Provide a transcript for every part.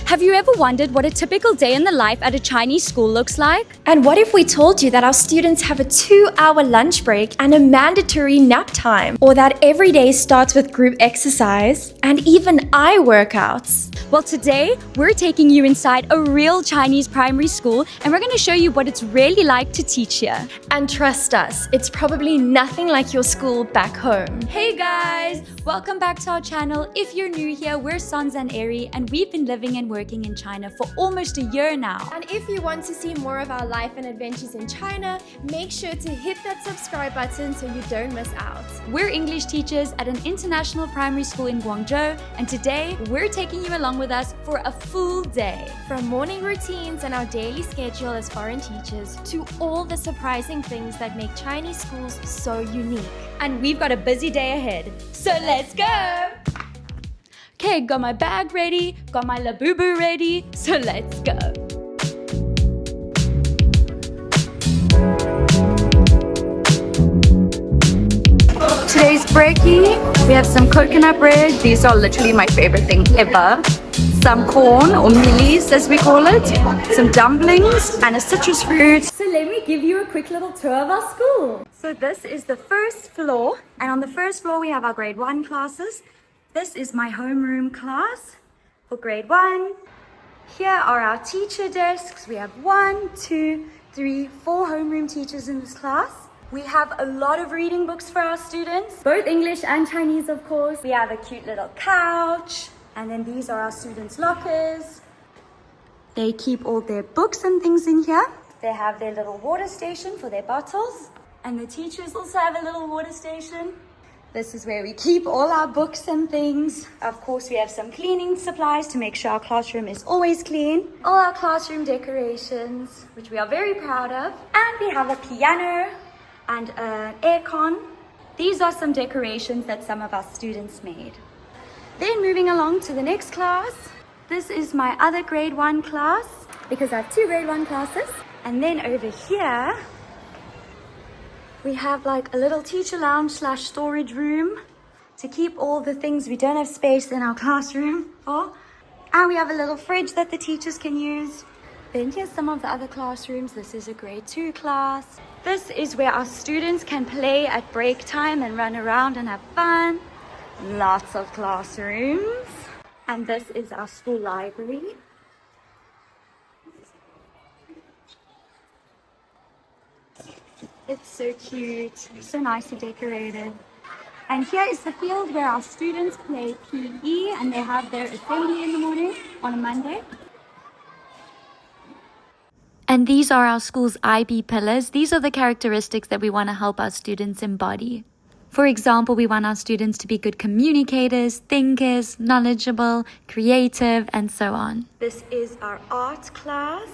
Have you ever wondered what a typical day in the life at a Chinese school looks like? And what if we told you that our students have a 2-hour lunch break and a mandatory nap time? Or that every day starts with group exercise and even eye workouts? Well, today we're taking you inside a real Chinese primary school and we're going to show you what it's really like to teach here. And trust us, it's probably nothing like your school back home. Hey guys! Welcome back to our channel. If you're new here, we're Sons and Eri and we've been living and working in China for almost a year now. And if you want to see more of our life and adventures in China, make sure to hit that subscribe button so you don't miss out. We're English teachers at an international primary school in Guangzhou, and today we're taking you along with us for a full day. From morning routines and our daily schedule as foreign teachers to all the surprising things that make Chinese schools so unique. And we've got a busy day ahead, so let's go! Okay, got my bag ready, got my labubu ready, so let's go. Today's brekkie, we have some coconut bread. These are literally my favorite thing ever. Some corn, or mealies as we call it. Some dumplings and a citrus fruit. So let me give you a quick little tour of our school. So this is the first floor, and on the first floor we have our grade 1 classes. This is my homeroom class for grade 1. Here are our teacher desks. We have 1, 2, 3, 4 homeroom teachers in this class. We have a lot of reading books for our students, Both English and Chinese, of course. we have a cute little couch, and then these are our students' lockers. They keep all their books and things in here. They have their little water station for their bottles, and the teachers also have a little water station. This is where we keep all our books and things. Of course, we have some cleaning supplies to make sure our classroom is always clean. All our classroom decorations, which we are very proud of. And we have a piano and an aircon. These are some decorations that some of our students made. Then moving along to the next class. This is my other grade 1 class because I have 2 grade 1 classes. And then over here, we have like a little teacher lounge / storage room to keep all the things we don't have space in our classroom for. And we have a little fridge that the teachers can use. Then here's some of the other classrooms. This is a grade 2 class. This is where our students can play at break time and run around and have fun. Lots of classrooms. And this is our school library. It's so cute, so nicely decorated. And here is the field where our students play PE and they have their assembly in the morning on a Monday. And these are our school's IB pillars. These are the characteristics that we want to help our students embody. For example, we want our students to be good communicators, thinkers, knowledgeable, creative, and so on. This is our art class.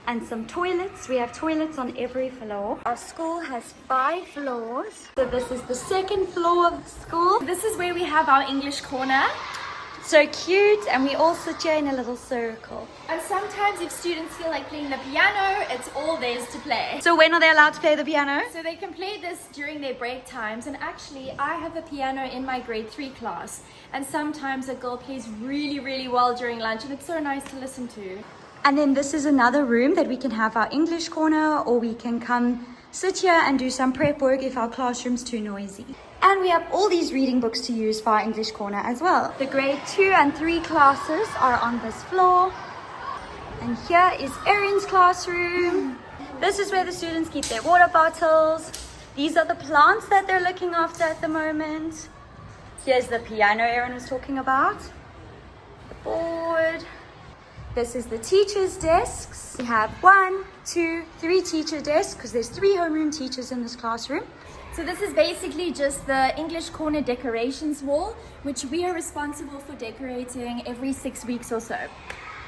And some toilets. We have toilets on every floor. Our school has 5 floors. So this is the 2nd floor of the school. This is where we have our English corner. So cute, and we all sit here in a little circle. And sometimes if students feel like playing the piano, it's all theirs to play. So when are they allowed to play the piano? So they can play this during their break times, and actually I have a piano in my grade 3 class, and sometimes a girl plays really well during lunch, and it's so nice to listen to. And then this is another room that we can have our English corner, or we can come sit here and do some prep work if our classroom's too noisy. And we have all these reading books to use for our English corner as well. The grade 2 and 3 classes are on this floor. And here is Erin's classroom. This is where the students keep their water bottles. These are the plants that they're looking after at the moment. Here's the piano Erin was talking about. The board. This is the teachers' desks. We have 1, 2, 3 teacher desks because there's 3 homeroom teachers in this classroom. So this is basically just the English corner decorations wall, which we are responsible for decorating every 6 weeks or so.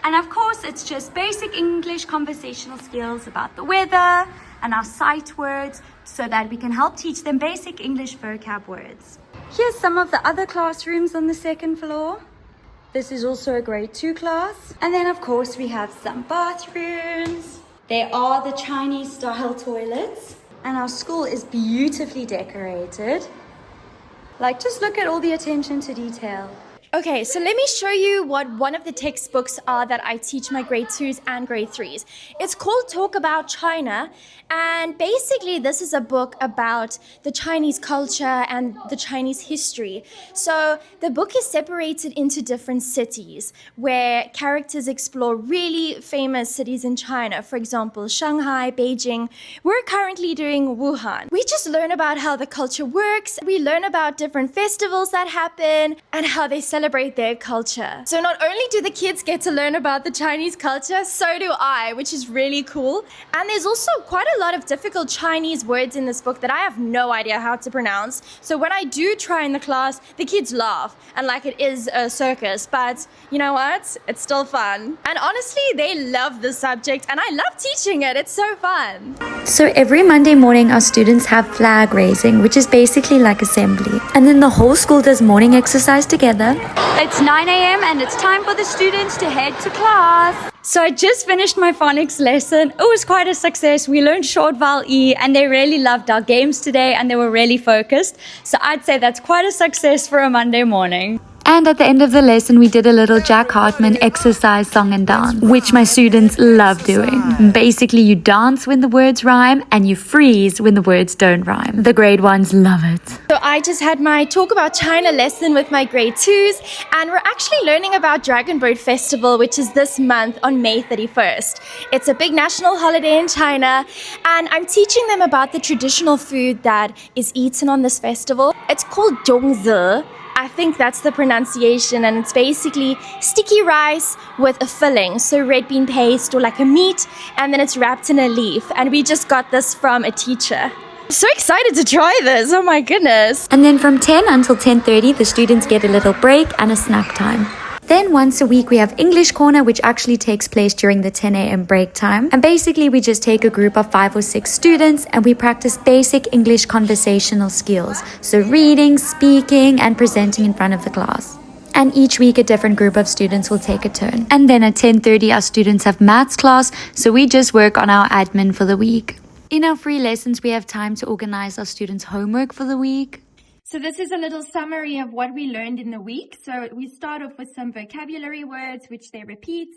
And of course, it's just basic English conversational skills about the weather and our sight words so that we can help teach them basic English vocab words. Here's some of the other classrooms on the 2nd floor. This is also a grade 2 class. And then of course we have some bathrooms. There are the Chinese style toilets. And our school is beautifully decorated. Like, just look at all the attention to detail. Okay, so let me show you what one of the textbooks are that I teach my grade 2s and grade 3s. It's called Talk About China, and basically this is a book about the Chinese culture and the Chinese history. So the book is separated into different cities where characters explore really famous cities in China. For example, Shanghai, Beijing. We're currently doing Wuhan. We just learn about how the culture works. We learn about different festivals that happen and how they celebrate their culture. So not only do the kids get to learn about the Chinese culture, so do I, which is really cool. And there's also quite a lot of difficult Chinese words in this book that I have no idea how to pronounce. So when I do try in the class, the kids laugh and like it is a circus, but you know what? It's still fun. And honestly, they love this subject and I love teaching it. It's so fun. So every Monday morning, our students have flag raising, which is basically like assembly. And then the whole school does morning exercise together. It's 9 a.m. and it's time for the students to head to class. So I just finished my phonics lesson. It was quite a success. We learned short vowel E and they really loved our games today and they were really focused. So I'd say that's quite a success for a Monday morning. And at the end of the lesson, we did a little Jack Hartman exercise song and dance, which my students love doing. Basically, you dance when the words rhyme and you freeze when the words don't rhyme. The grade 1s love it. So I just had my Talk About China lesson with my grade 2s, and we're actually learning about Dragon Boat Festival, which is this month on May 31st. It's a big national holiday in China, and I'm teaching them about the traditional food that is eaten on this festival. It's called zhongzi. I think that's the pronunciation, and it's basically sticky rice with a filling, so red bean paste or like a meat, and then it's wrapped in a leaf. And we just got this from a teacher. I'm so excited to try this, oh my goodness. And then from 10 until 10:30, the students get a little break and a snack time. Then once a week, we have English Corner, which actually takes place during the 10 a.m. break time. And basically, we just take a group of 5 or 6 students and we practice basic English conversational skills. So reading, speaking, and presenting in front of the class. And each week, a different group of students will take a turn. And then at 10:30, our students have maths class, so we just work on our admin for the week. In our free lessons, we have time to organize our students' homework for the week. So this is a little summary of what we learned in the week. So we start off with some vocabulary words, which they repeat.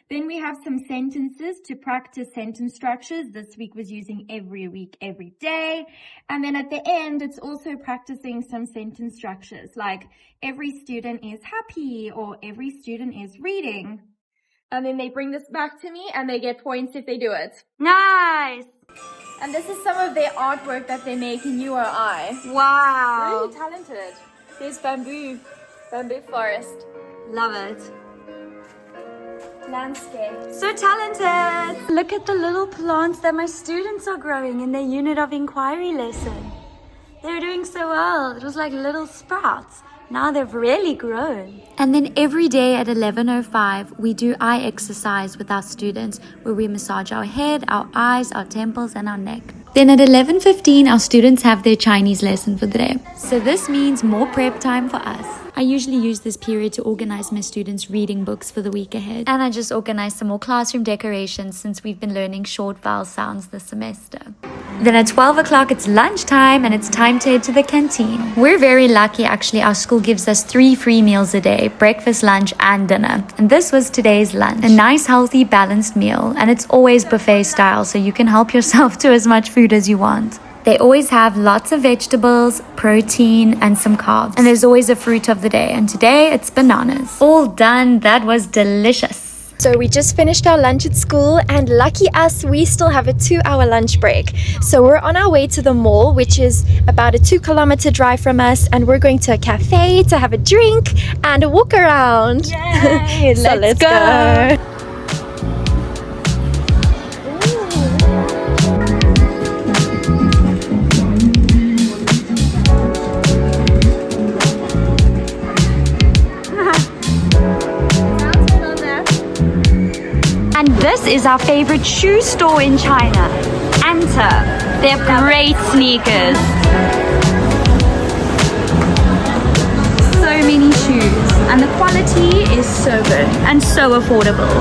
Then we have some sentences to practice sentence structures. This week was using every week, every day. And then at the end, it's also practicing some sentence structures like every student is happy or every student is reading. And then they bring this back to me and they get points if they do it. Nice. And this is some of their artwork that they make in you or I. Wow. Really talented. There's bamboo forest. Love it. Landscape. So talented. Look at the little plants that my students are growing in their unit of inquiry lesson. They're doing so well. It was like little sprouts. Now they've really grown. And then every day at 11:05, we do eye exercise with our students where we massage our head, our eyes, our temples, and our neck. Then at 11:15, our students have their Chinese lesson for the day. So this means more prep time for us. I usually use this period to organize my students' reading books for the week ahead. And I just organized some more classroom decorations since we've been learning short vowel sounds this semester. Then at 12 o'clock, it's lunchtime and it's time to head to the canteen. We're very lucky, actually. Our school gives us 3 free meals a day, breakfast, lunch, and dinner. And this was today's lunch. A nice, healthy, balanced meal. And it's always buffet style, so you can help yourself to as much food as you want. They always have lots of vegetables, protein, and some carbs. And there's always a fruit of the day. And today, it's bananas. All done. That was delicious. So we just finished our lunch at school, and lucky us, we still have a 2-hour lunch break. So we're on our way to the mall, which is about a 2-kilometer drive from us, and we're going to a cafe to have a drink and a walk around. Yay! So let's go. And this is our favorite shoe store in China. Enter. They have great sneakers. So many shoes. And the quality is so good and so affordable.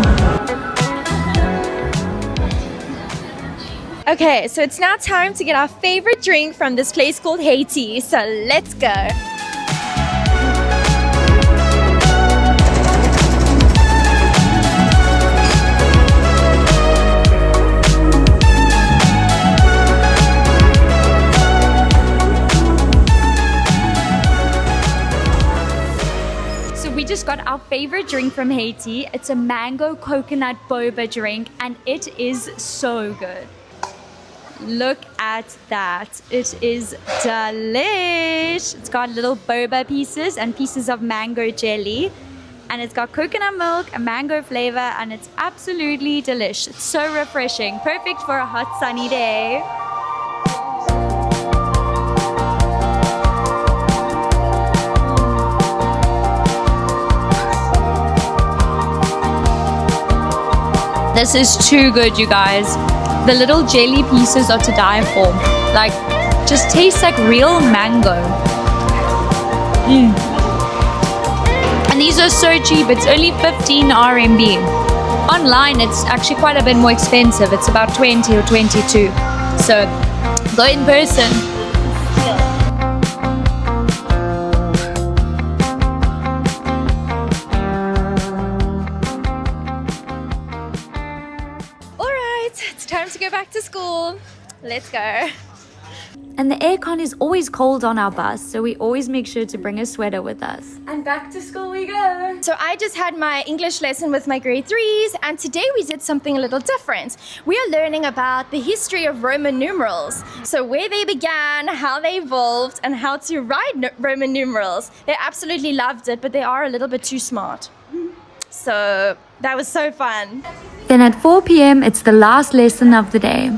Okay, so it's now time to get our favorite drink from this place called Haiti. So let's go. favorite drink from Haiti. It's a mango coconut boba drink and it is so good. Look at that. It is delish. It's got little boba pieces and pieces of mango jelly. And it's got coconut milk, a mango flavor, and it's absolutely delish. It's so refreshing. Perfect for a hot, sunny day. This is too good, you guys. The little jelly pieces are to die for. Like, just tastes like real mango. And these are so cheap. It's only 15 RMB. Online, it's actually quite a bit more expensive. It's about 20 or 22. So, go in person. It's time to go back to school. Let's go. And the aircon is always cold on our bus, so we always make sure to bring a sweater with us. And back to school we go. So I just had my English lesson with my grade 3s, and today we did something a little different. We are learning about the history of Roman numerals. So where they began, how they evolved, and how to write Roman numerals. They absolutely loved it, but they are a little bit too smart. So that was so fun. Then at 4 p.m., it's the last lesson of the day.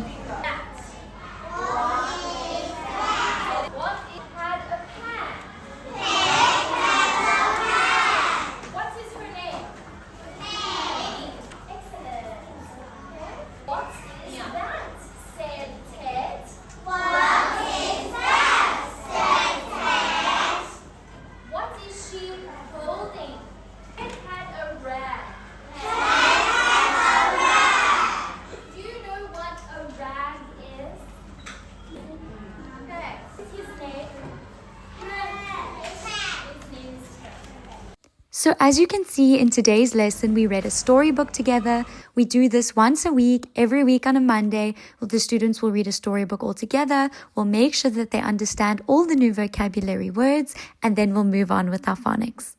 So as you can see in today's lesson, we read a storybook together. We do this once a week, every week on a Monday. The students will read a storybook all together. We'll make sure that they understand all the new vocabulary words, and then we'll move on with our phonics.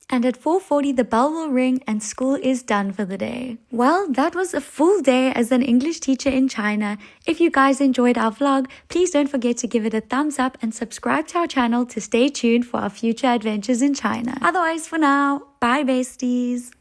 And at 4:40, the bell will ring and school is done for the day. Well, that was a full day as an English teacher in China. If you guys enjoyed our vlog, please don't forget to give it a thumbs up and subscribe to our channel to stay tuned for our future adventures in China. Otherwise, for now, bye besties.